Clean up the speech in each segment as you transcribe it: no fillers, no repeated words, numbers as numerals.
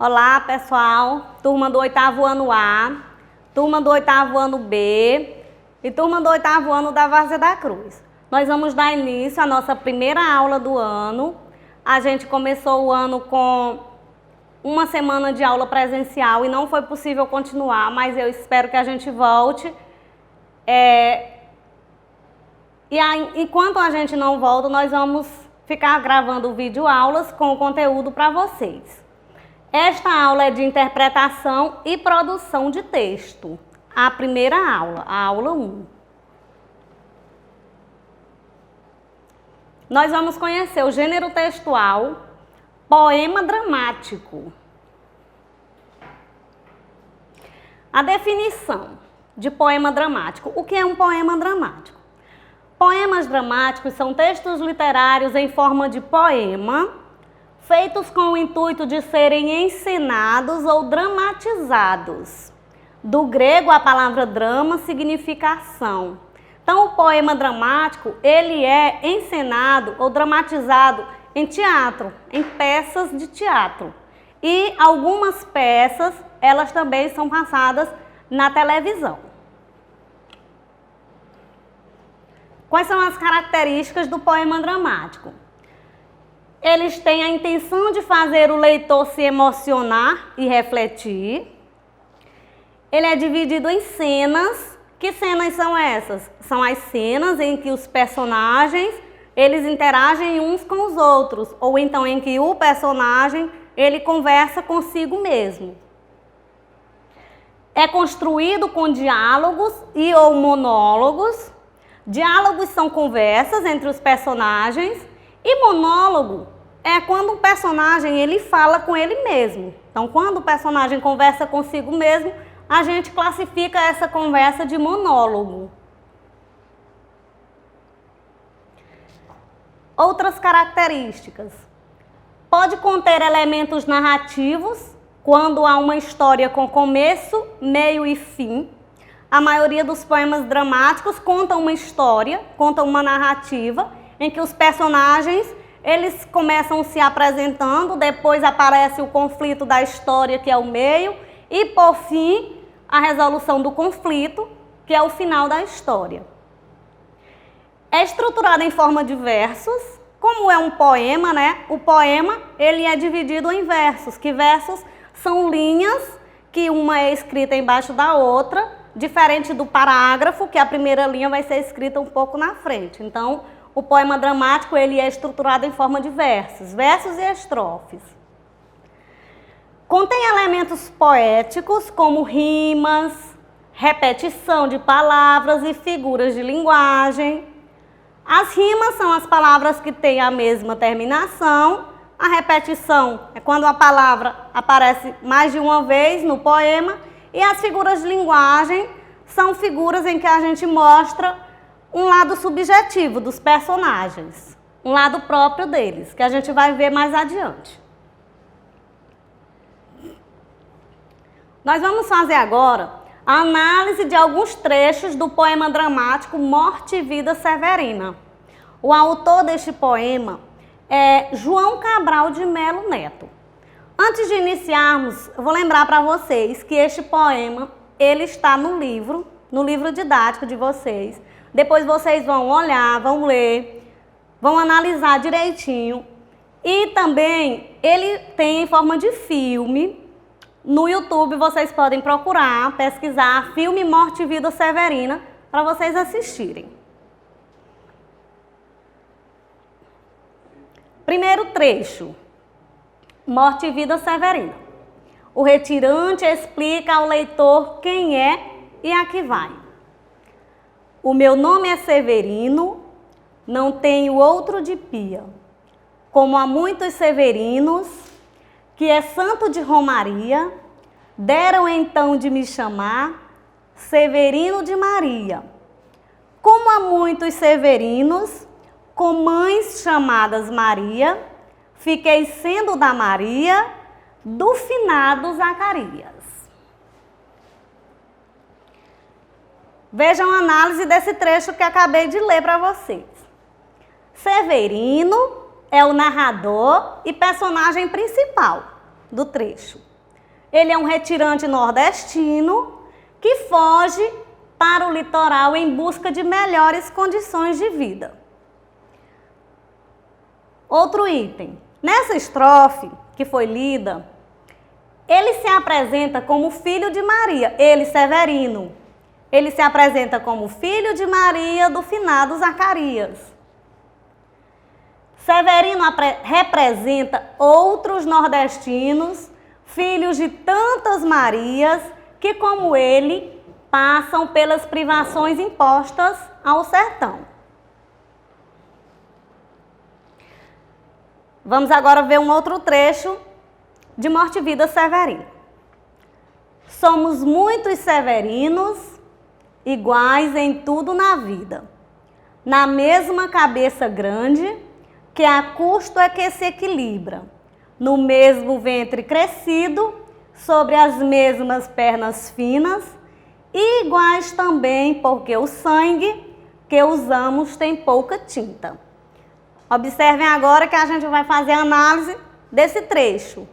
Olá, pessoal, turma do 8º ano A, turma do 8º ano B e turma do 8º ano da Várzea da Cruz. Nós vamos dar início à nossa primeira aula do ano. A gente começou o ano com uma semana de aula presencial e não foi possível continuar, mas eu espero que a gente volte. Enquanto a gente não volta, nós vamos ficar gravando videoaulas com conteúdo para vocês. Esta aula é de interpretação e produção de texto. A primeira aula, a aula 1. Nós vamos conhecer o gênero textual, poema dramático. A definição de poema dramático. O que é um poema dramático? Poemas dramáticos são textos literários em forma de poema, feitos com o intuito de serem encenados ou dramatizados. Do grego, a palavra drama significa ação. Então, o poema dramático, ele é encenado ou dramatizado em teatro, em peças de teatro. E algumas peças, elas também são passadas na televisão. Quais são as características do poema dramático? Eles têm a intenção de fazer o leitor se emocionar e refletir. Ele é dividido em cenas. Que cenas são essas? São as cenas em que os personagens, eles interagem uns com os outros, ou então em que o personagem, ele conversa consigo mesmo. É construído com diálogos e ou monólogos. Diálogos são conversas entre os personagens e monólogo é quando o personagem ele fala com ele mesmo. Então, quando o personagem conversa consigo mesmo, a gente classifica essa conversa de monólogo. Outras características. Pode conter elementos narrativos, quando há uma história com começo, meio e fim. A maioria dos poemas dramáticos contam uma história, contam uma narrativa, em que os personagens, eles começam se apresentando, depois aparece o conflito da história, que é o meio, e por fim, a resolução do conflito, que é o final da história. É estruturado em forma de versos. Como é um poema, né? O poema, ele é dividido em versos, que versos são linhas, que uma é escrita embaixo da outra, diferente do parágrafo, que a primeira linha vai ser escrita um pouco na frente. Então, o poema dramático ele é estruturado em forma de versos e estrofes. Contém elementos poéticos, como rimas, repetição de palavras e figuras de linguagem. As rimas são as palavras que têm a mesma terminação. A repetição é quando a palavra aparece mais de uma vez no poema. E as figuras de linguagem são figuras em que a gente mostra um lado subjetivo dos personagens, um lado próprio deles, que a gente vai ver mais adiante. Nós vamos fazer agora a análise de alguns trechos do poema dramático Morte e Vida Severina. O autor deste poema é João Cabral de Melo Neto. Antes de iniciarmos, eu vou lembrar para vocês que este poema, ele está no livro didático de vocês. Depois vocês vão olhar, vão ler, vão analisar direitinho. E também ele tem em forma de filme. No YouTube vocês podem procurar, pesquisar filme Morte e Vida Severina para vocês assistirem. Primeiro trecho. Morte e Vida Severina. O retirante explica ao leitor quem é e a que vai. O meu nome é Severino, não tenho outro de pia. Como há muitos Severinos, que é santo de Romaria, deram então de me chamar Severino de Maria. Como há muitos Severinos, com mães chamadas Maria, fiquei sendo da Maria, do finado Zacarias. Vejam a análise desse trecho que acabei de ler para vocês. Severino é o narrador e personagem principal do trecho. Ele é um retirante nordestino que foge para o litoral em busca de melhores condições de vida. Outro item. Nessa estrofe que foi lida, ele se apresenta como filho de Maria, ele, Severino. Ele se apresenta como filho de Maria do finado Zacarias. Severino representa outros nordestinos, filhos de tantas Marias, que como ele, passam pelas privações impostas ao sertão. Vamos agora ver um outro trecho de Morte e Vida Severino. Somos muitos severinos, iguais em tudo na vida, na mesma cabeça grande, que a custo é que se equilibra, no mesmo ventre crescido, sobre as mesmas pernas finas, e iguais também porque o sangue que usamos tem pouca tinta. Observem agora que a gente vai fazer a análise desse trecho.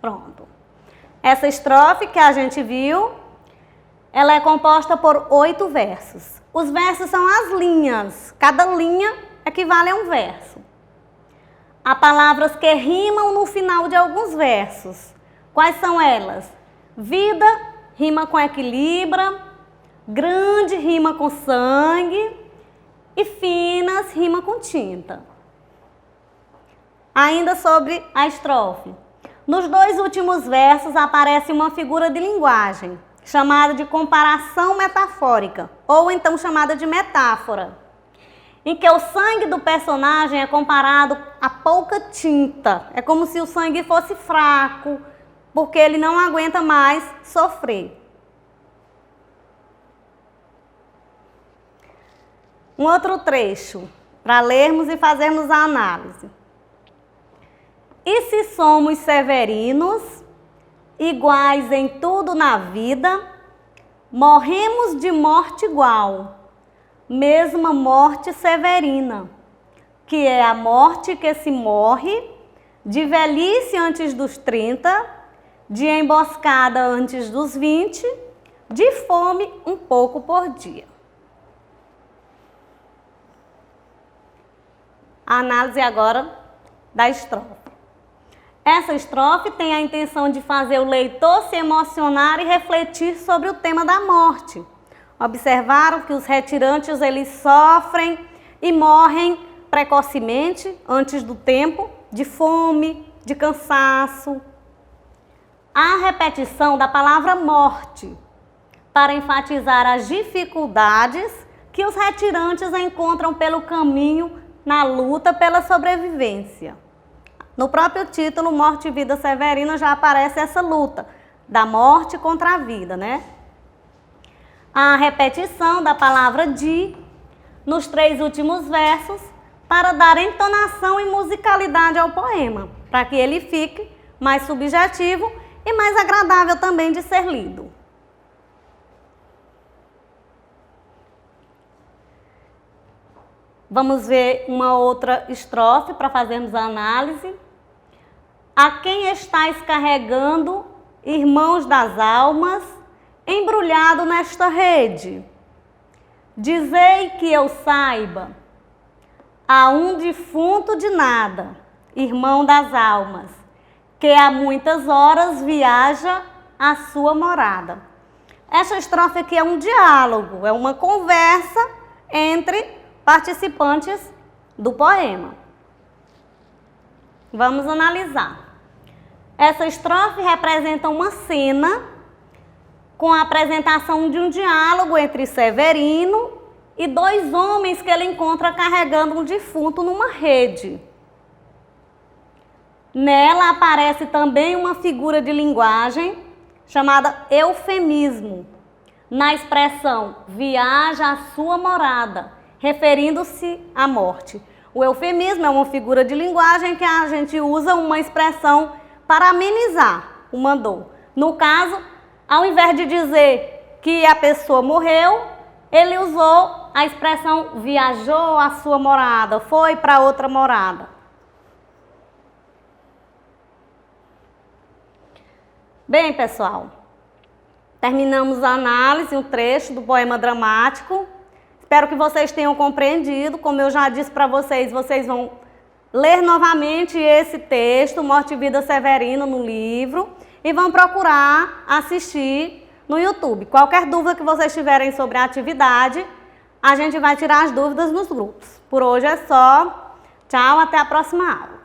Pronto. Essa estrofe que a gente viu, ela é composta por 8 versos. Os versos são as linhas. Cada linha equivale a um verso. Há palavras que rimam no final de alguns versos. Quais são elas? Vida rima com equilibra, grande rima com sangue e finas rima com tinta. Ainda sobre a estrofe. Nos 2 últimos versos aparece uma figura de linguagem, chamada de comparação metafórica, ou então chamada de metáfora, em que o sangue do personagem é comparado a pouca tinta. É como se o sangue fosse fraco, porque ele não aguenta mais sofrer. Um outro trecho, para lermos e fazermos a análise. E se somos severinos, iguais em tudo na vida, morremos de morte igual, mesma morte severina, que é a morte que se morre de velhice antes dos 30, de emboscada antes dos 20, de fome um pouco por dia. A análise agora da estrofe. Essa estrofe tem a intenção de fazer o leitor se emocionar e refletir sobre o tema da morte. Observaram que os retirantes eles sofrem e morrem precocemente, antes do tempo, de fome, de cansaço. Há repetição da palavra morte para enfatizar as dificuldades que os retirantes encontram pelo caminho na luta pela sobrevivência. No próprio título, Morte e Vida Severina, já aparece essa luta da morte contra a vida, né? A repetição da palavra de nos 3 últimos versos para dar entonação e musicalidade ao poema, para que ele fique mais subjetivo e mais agradável também de ser lido. Vamos ver uma outra estrofe para fazermos a análise. A quem estáis carregando, irmãos das almas, embrulhado nesta rede? Dizei que eu saiba, a um defunto de nada, irmão das almas, que há muitas horas viaja à sua morada. Essa estrofe aqui é um diálogo, é uma conversa entre participantes do poema. Vamos analisar. Essa estrofe representa uma cena com a apresentação de um diálogo entre Severino e 2 homens que ele encontra carregando um defunto numa rede. Nela aparece também uma figura de linguagem chamada eufemismo, na expressão viaja à sua morada, referindo-se à morte. O eufemismo é uma figura de linguagem que a gente usa uma expressão para amenizar uma dor. No caso, ao invés de dizer que a pessoa morreu, ele usou a expressão viajou à sua morada, foi para outra morada. Bem, pessoal, terminamos a análise, um trecho do poema dramático. Espero que vocês tenham compreendido. Como eu já disse para vocês, vocês vão ler novamente esse texto, Morte e Vida Severino, no livro, e vão procurar assistir no YouTube. Qualquer dúvida que vocês tiverem sobre a atividade, a gente vai tirar as dúvidas nos grupos. Por hoje é só. Tchau, até a próxima aula.